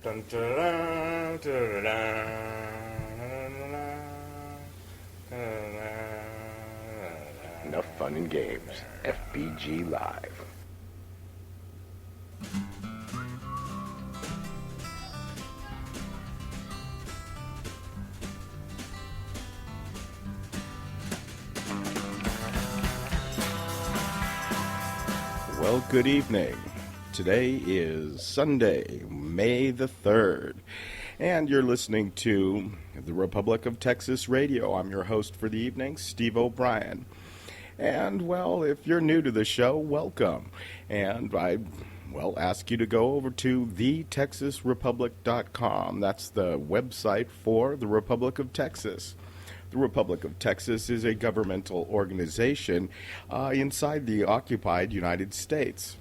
Dun, da-da-da, da-da-da, Enough fun and games. FBG Live. Well, good evening. Today is Sunday, May the 3rd, and you're listening to the Republic of Texas Radio. I'm your host for the evening, Steve OBrien. And, well, if you're new to the show, welcome. And I, ask you to go over to thetexasrepublic.com. That's the website for the Republic of Texas. The Republic of Texas is a governmental organization inside the occupied United States.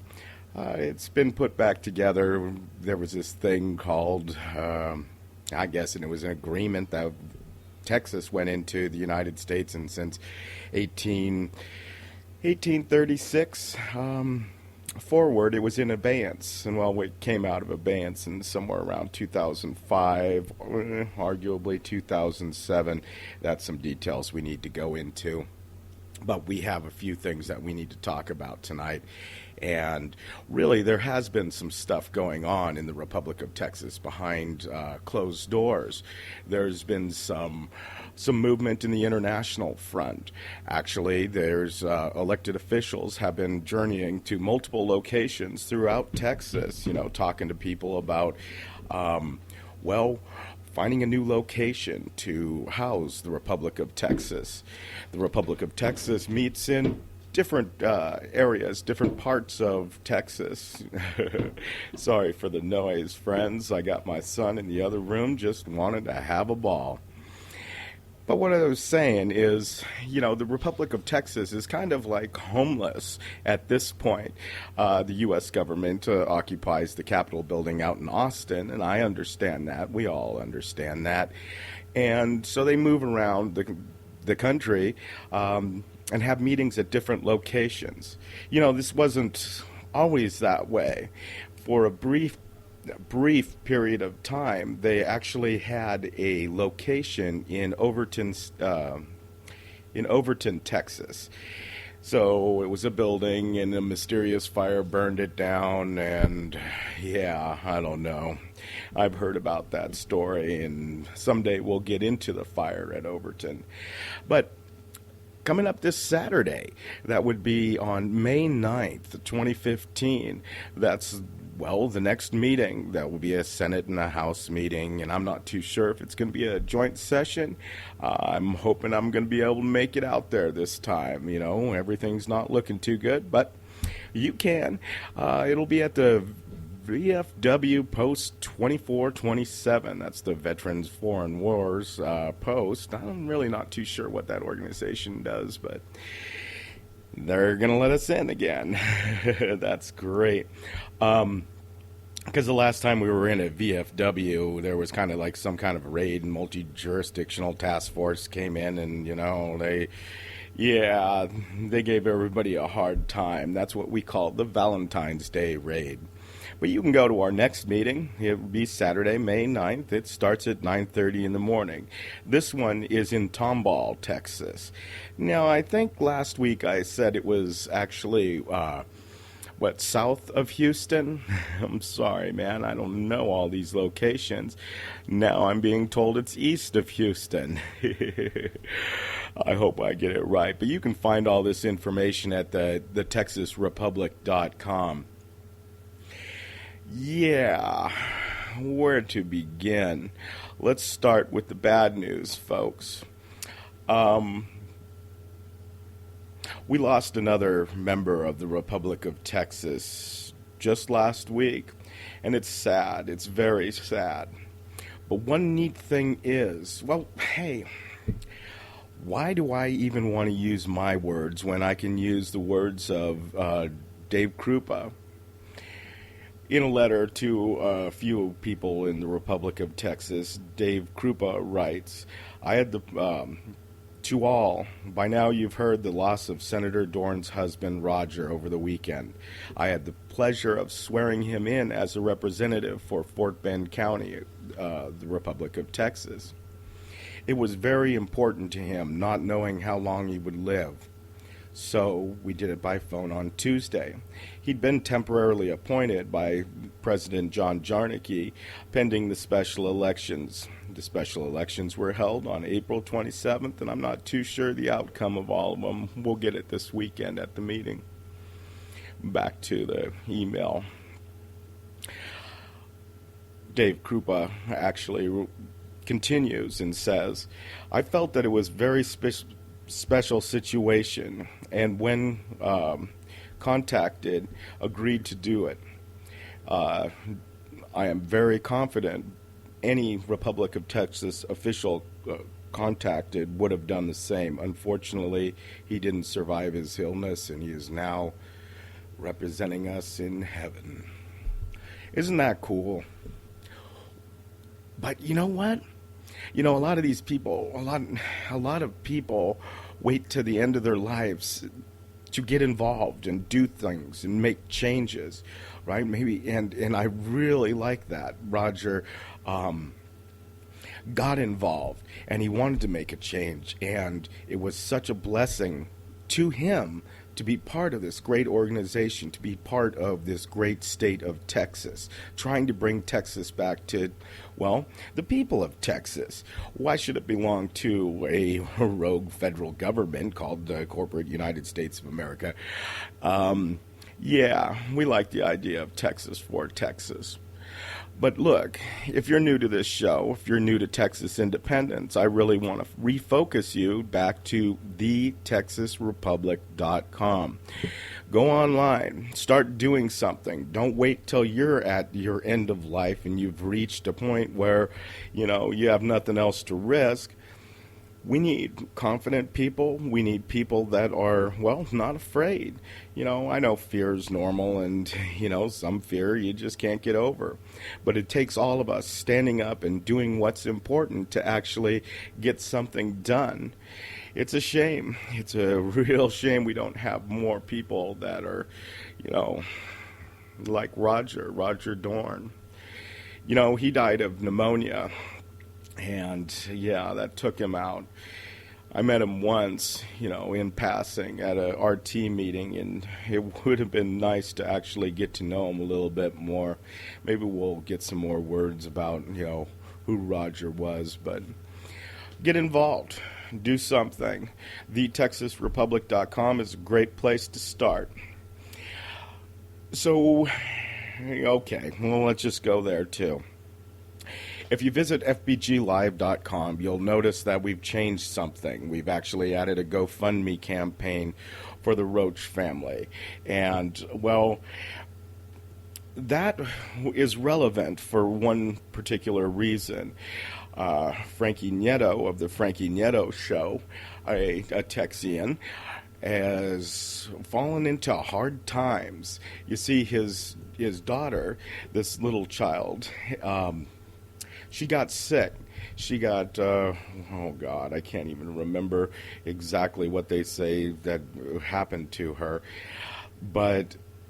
It's been put back together. There was this thing called, and it was an agreement that Texas went into the United States, and since 1836 forward, it was in abeyance. And, it came out of abeyance in somewhere around 2005, arguably 2007. That's some details we need to go into. But we have a few things that we need to talk about tonight. And really, there has been some stuff going on in the Republic of Texas behind closed doors. There's been some movement in the international front. Actually, there's elected officials have been journeying to multiple locations throughout Texas, talking to people about, finding a new location to house the Republic of Texas. The Republic of Texas meets in different areas, different parts of Texas. Sorry for the noise, friends. I got my son in the other room, just wanted to have a ball. But what I was saying is, the Republic of Texas is kind of like homeless at this point. The U.S. government occupies the Capitol building out in Austin, and I understand that. We all understand that. And so they move around the country and have meetings at different locations. This wasn't always that way. For a brief period of time, they actually had a location in Overton, Texas. So it was a building, and a mysterious fire burned it down, and I don't know. I've heard about that story, and someday we'll get into the fire at Overton. But coming up this Saturday, that would be on May 9th, 2015, that's the next meeting. That will be a Senate and a House meeting, and I'm not too sure if it's going to be a joint session. I'm hoping I'm going to be able to make it out there this time. Everything's not looking too good, but you can. It'll be at the VFW Post 2427. That's the Veterans Foreign Wars post. I'm really not too sure what that organization does, but they're going to let us in again. That's great. Because the last time we were in at VFW, there was kind of like some kind of raid, and multi-jurisdictional task force came in, and, they gave everybody a hard time. That's what we call the Valentine's Day raid. But you can go to our next meeting. It will be Saturday, May 9th. It starts at 9:30 in the morning. This one is in Tomball, Texas. Now, I think last week I said it was actually, south of Houston? I'm sorry, man. I don't know all these locations. Now I'm being told it's east of Houston. I hope I get it right. But you can find all this information at the TexasRepublic.com. Yeah, where to begin? Let's start with the bad news, folks. We lost another member of the Republic of Texas just last week, and it's sad. It's very sad. But one neat thing is, why do I even want to use my words when I can use the words of Dave Krupa? In a letter to a few people in the Republic of Texas, Dave Krupa writes, I had the To all, by now you've heard the loss of Senator Dorn's husband, Roger, over the weekend. I had the pleasure of swearing him in as a representative for Fort Bend County, the Republic of Texas. It was very important to him, not knowing how long he would live. So we did it by phone on Tuesday. He'd been temporarily appointed by President John Jarnicki pending the special elections. The special elections were held on April 27th, and I'm not too sure the outcome of all of them. We'll get it this weekend at the meeting. Back to the email. Dave Krupa actually continues and says, I felt that it was very special situation, and when contacted, agreed to do it. I am very confident any Republic of Texas official contacted would have done the same. Unfortunately, he didn't survive his illness, and he is now representing us in heaven. Isn't that cool? But you know what? You know, a lot of these people, a lot of people wait to the end of their lives to get involved and do things and make changes, right? Maybe, and I really like that. Roger got involved, and he wanted to make a change, and it was such a blessing to him to be part of this great organization, to be part of this great state of Texas, trying to bring Texas back to, well, the people of Texas. Why should it belong to a rogue federal government called the corporate United States of America? Yeah, we like the idea of Texas for Texas. But look, if you're new to this show, if you're new to Texas independence, I really want to refocus you back to thetexasrepublic.com. Go online, start doing something. Don't wait till you're at your end of life and you've reached a point where, you know, you have nothing else to risk. We need confident people. We need people that are, well, not afraid. You know, I know fear is normal, and, you know, some fear you just can't get over. But it takes all of us standing up and doing what's important to actually get something done. It's a shame. It's a real shame we don't have more people that are, you know, like Roger Dorn. You know, he died of pneumonia. And, yeah, that took him out. I met him once, you know, in passing at a RT meeting, and it would have been nice to actually get to know him a little bit more. Maybe we'll get some more words about, you know, who Roger was, but get involved. Do something. TheTexasRepublic.com is a great place to start. So, okay, well, let's just go there, too. If you visit FBGlive.com, you'll notice that we've changed something. We've actually added a GoFundMe campaign for the Roach family. And, well, that is relevant for one particular reason. Frankie Nieto of the Frankie Nieto Show, a Texian, has fallen into hard times. You see, his daughter, this little child, she got sick. She got, oh God, I can't even remember exactly what they say that happened to her.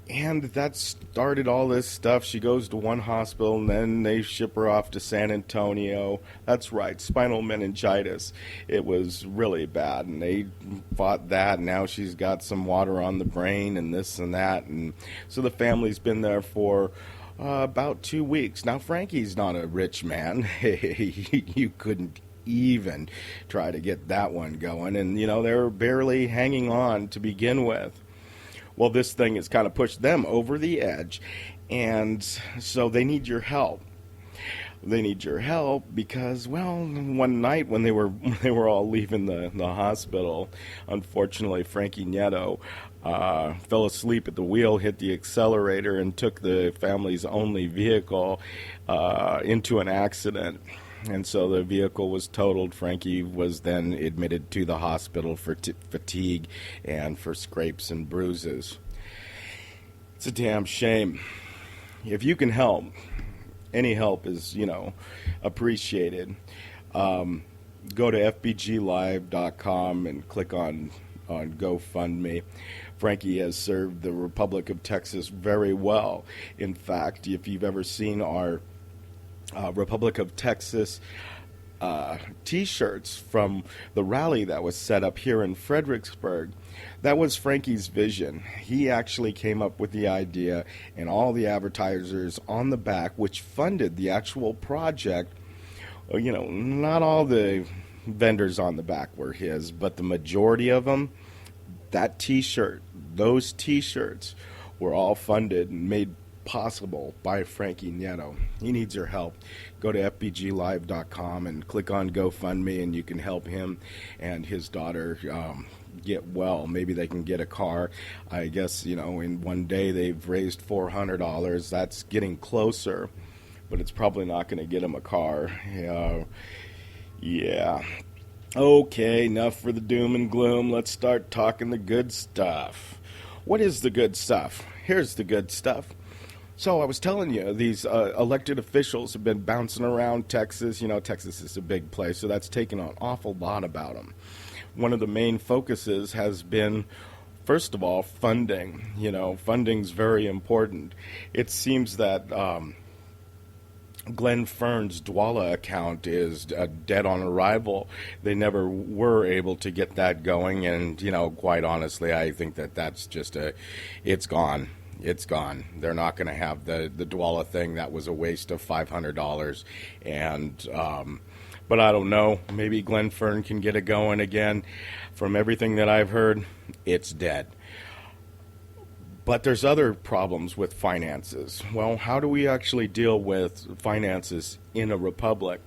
And that started all this stuff. She goes to one hospital, and then they ship her off to San Antonio. That's right, spinal meningitis. It was really bad, and they fought that. Now she's got some water on the brain and this and that. And so the family's been there for about 2 weeks. Now, Frankie's not a rich man. You couldn't even try to get that one going. And, you know, they were barely hanging on to begin with. Well, this thing has kind of pushed them over the edge, and so they need your help. They need your help because, well, one night when they were all leaving the hospital, unfortunately, Frankie Nieto fell asleep at the wheel, hit the accelerator, and took the family's only vehicle into an accident. And so the vehicle was totaled. Frankie was then admitted to the hospital for fatigue and for scrapes and bruises. It's a damn shame. If you can help, any help is, you know, appreciated. go to FBGlive.com and click on GoFundMe. Frankie has served the Republic of Texas very well. In fact, if you've ever seen our Republic of Texas T-shirts from the rally that was set up here in Fredericksburg, that was Frankie's vision. He actually came up with the idea, and all the advertisers on the back, which funded the actual project. You know, not all the vendors on the back were his, but the majority of them, that T-shirt, those T-shirts were all funded and made possible by Frankie Nieto. He needs your help. Go to FBGlive.com and click on GoFundMe, and you can help him and his daughter get well. Maybe they can get a car. I guess, you know, in one day they've raised $400. That's getting closer, but it's probably not going to get them a car. Yeah. Okay, enough for the doom and gloom. Let's start talking the good stuff. What is the good stuff? Here's the good stuff. So I was telling you, these elected officials have been bouncing around Texas. You know, Texas is a big place, so that's taken an awful lot about them. One of the main focuses has been, first of all, funding. You know, funding's very important. It seems that Glenn Fern's Dwala account is dead on arrival. They never were able to get that going, and, you know, quite honestly, I think that that's just it's gone. It's gone. They're not going to have the Dwala thing. That was a waste of $500. And, but I don't know. Maybe Glenn Fern can get it going again. From everything that I've heard, it's dead. But there's other problems with finances. Well, how do we actually deal with finances in a republic?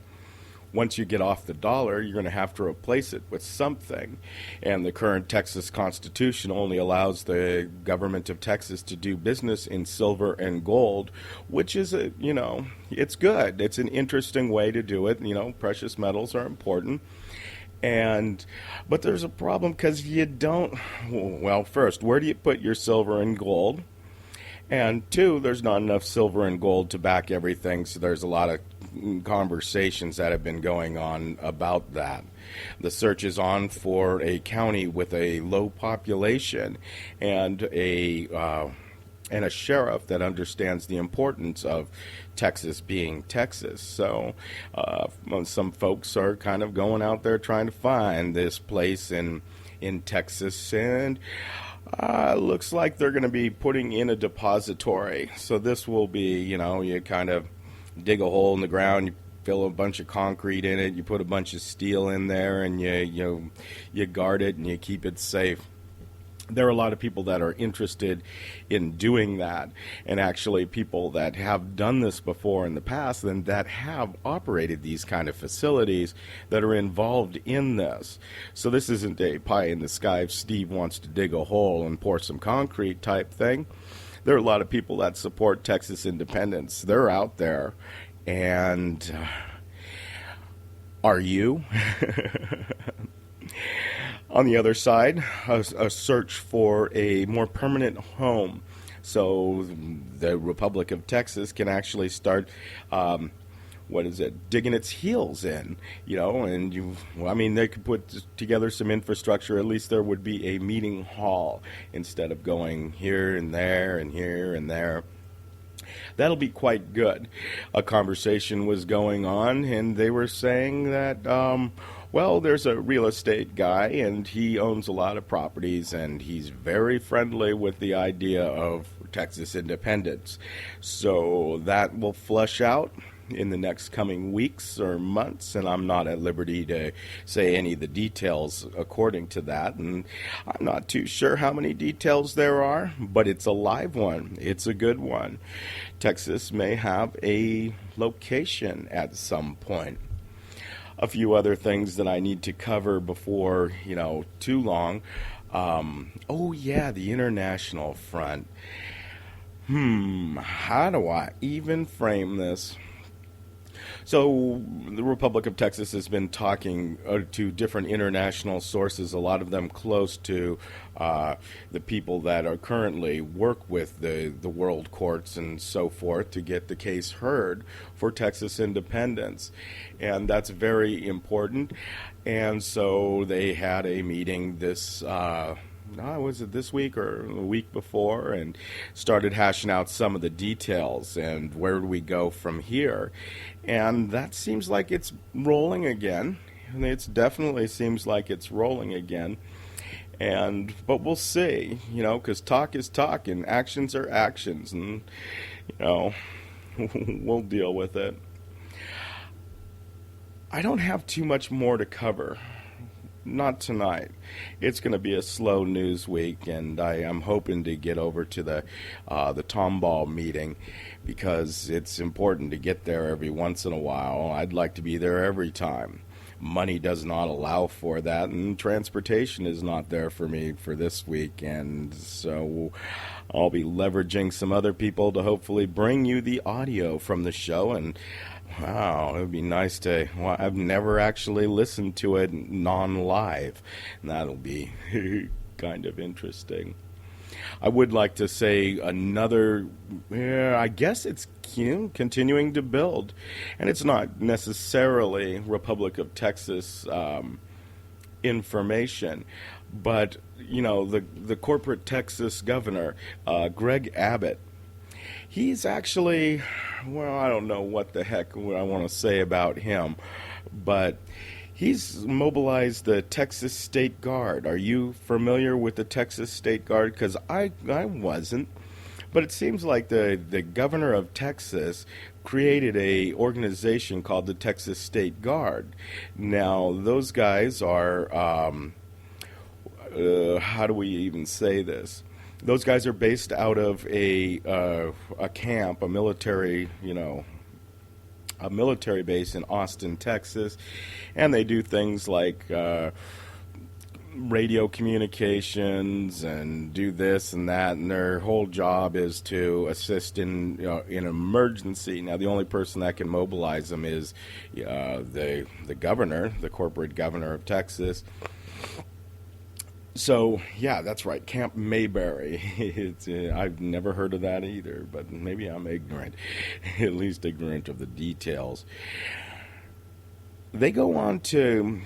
Once you get off the dollar, you're going to have to replace it with something. And the current Texas Constitution only allows the government of Texas to do business in silver and gold, which is, you know, it's good. It's an interesting way to do it. You know, precious metals are important. But there's a problem because you don't, well, first, where do you put your silver and gold? And two, there's not enough silver and gold to back everything, so there's a lot of conversations that have been going on about that. The search is on for a county with a low population and a sheriff that understands the importance of Texas being Texas. So some folks are kind of going out there trying to find this place in Texas, and looks like they're going to be putting in a depository. So this will be, you know, you kind of dig a hole in the ground, you fill a bunch of concrete in it, you put a bunch of steel in there, and you guard it and you keep it safe. There are a lot of people that are interested in doing that, and actually people that have done this before in the past and that have operated these kind of facilities that are involved in this. So this isn't a pie in the sky if Steve wants to dig a hole and pour some concrete type thing. There are a lot of people that support Texas independence. They're out there. And are you? On the other side, a search for a more permanent home. So the Republic of Texas can actually start, digging its heels in, you know, and they could put together some infrastructure. At least there would be a meeting hall instead of going here and there and here and there. That'll be quite good. A conversation was going on, and they were saying that, there's a real estate guy, and he owns a lot of properties, and he's very friendly with the idea of Texas independence. So that will flush out in the next coming weeks or months, and I'm not at liberty to say any of the details according to that, and I'm not too sure how many details there are, but it's a live one. It's a good one. Texas may have a location at some point. A few other things that I need to cover before, too long. The international front. How do I even frame this? So the Republic of Texas has been talking to different international sources, a lot of them close to the people that are currently work with the world courts and so forth, to get the case heard for Texas independence. And that's very important. And so they had a meeting this was it this week or the week before, and started hashing out some of the details and where do we go from here. And that seems like it's rolling again. And it definitely seems like it's rolling again. But we'll see, because talk is talk and actions are actions, and we'll deal with it. I don't have too much more to cover. Not tonight. It's going to be a slow news week, and I am hoping to get over to the Tomball meeting, because it's important to get there every once in a while. I'd like to be there every time. Money does not allow for that, and transportation is not there for me for this week, and so I'll be leveraging some other people to hopefully bring you the audio from the show. And wow, it would be nice to, I've never actually listened to it non-live, and that'll be kind of interesting. I would like to say another, I guess it's continuing to build, and it's not necessarily Republic of Texas information, but, the corporate Texas governor, Greg Abbott, he's actually, I don't know what the heck I want to say about him, but he's mobilized the Texas State Guard. Are you familiar with the Texas State Guard? Because I wasn't. But it seems like the governor of Texas created a organization called the Texas State Guard. Now, those guys are, how do we even say this? Those guys are based out of a camp, a military base in Austin, Texas, and they do things like radio communications and do this and that, and their whole job is to assist in in emergency. Now, the only person that can mobilize them is the governor, the corporate governor of Texas. So, yeah, that's right, Camp Mayberry. I've never heard of that either, but maybe I'm ignorant, at least ignorant of the details. They go on to,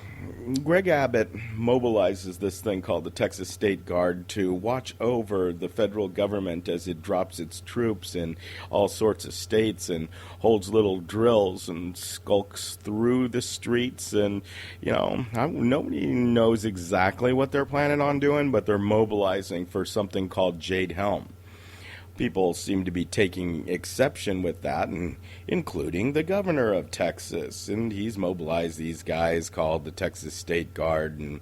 Greg Abbott mobilizes this thing called the Texas State Guard to watch over the federal government as it drops its troops in all sorts of states and holds little drills and skulks through the streets. And, nobody knows exactly what they're planning on doing, but they're mobilizing for something called Jade Helm. People seem to be taking exception with that, and including the governor of Texas. And he's mobilized these guys called the Texas State Guard. And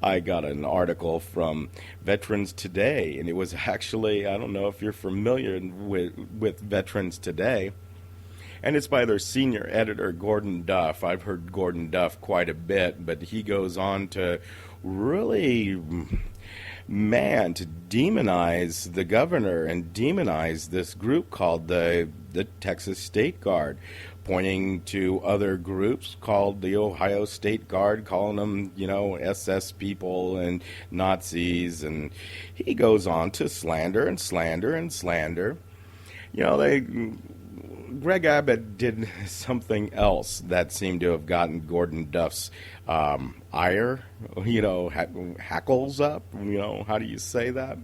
I got an article from Veterans Today, and it was actually, I don't know if you're familiar with Veterans Today, and it's by their senior editor, Gordon Duff. I've heard Gordon Duff quite a bit, but he goes on to really, to demonize the governor and demonize this group called the Texas State Guard, pointing to other groups called the Ohio State Guard, calling them, SS people and Nazis. And he goes on to slander and slander and slander. Greg Abbott did something else that seemed to have gotten Gordon Duff's ire, hackles up. How do you say that?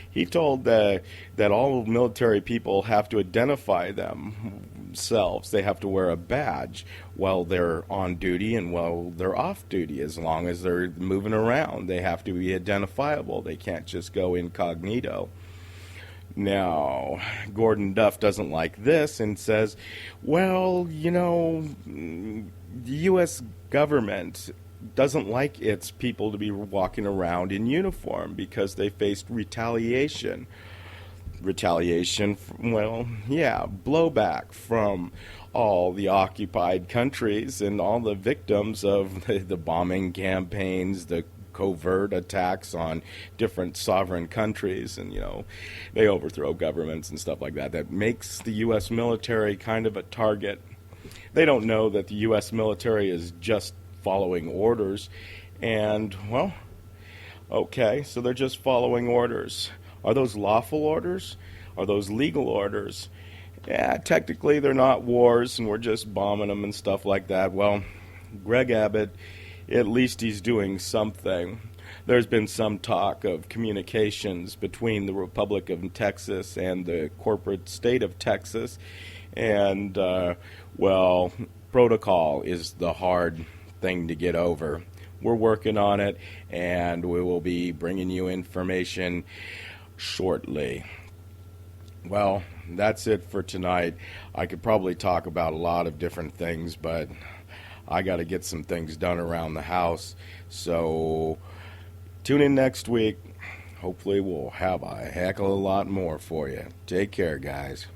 He told that all military people have to identify themselves. They have to wear a badge while they're on duty and while they're off duty. As long as they're moving around, they have to be identifiable. They can't just go incognito. Now, Gordon Duff doesn't like this and says, the U.S. government doesn't like its people to be walking around in uniform because they faced retaliation. Blowback from all the occupied countries and all the victims of the bombing campaigns, the covert attacks on different sovereign countries, and they overthrow governments and stuff like that. That makes the U.S. military kind of a target. They don't know that the U.S. military is just following orders. And, well, okay, so they're just following orders. Are those lawful orders? Are those legal orders? Yeah, technically they're not wars, and we're just bombing them and stuff like that. Well, Greg Abbott, at least he's doing something. There's been some talk of communications between the Republic of Texas and the corporate state of Texas. And, well, protocol is the hard thing to get over. We're working on it, and we will be bringing you information shortly. Well, that's it for tonight. I could probably talk about a lot of different things, but I got to get some things done around the house. So tune in next week. Hopefully we'll have a heck of a lot more for you. Take care, guys.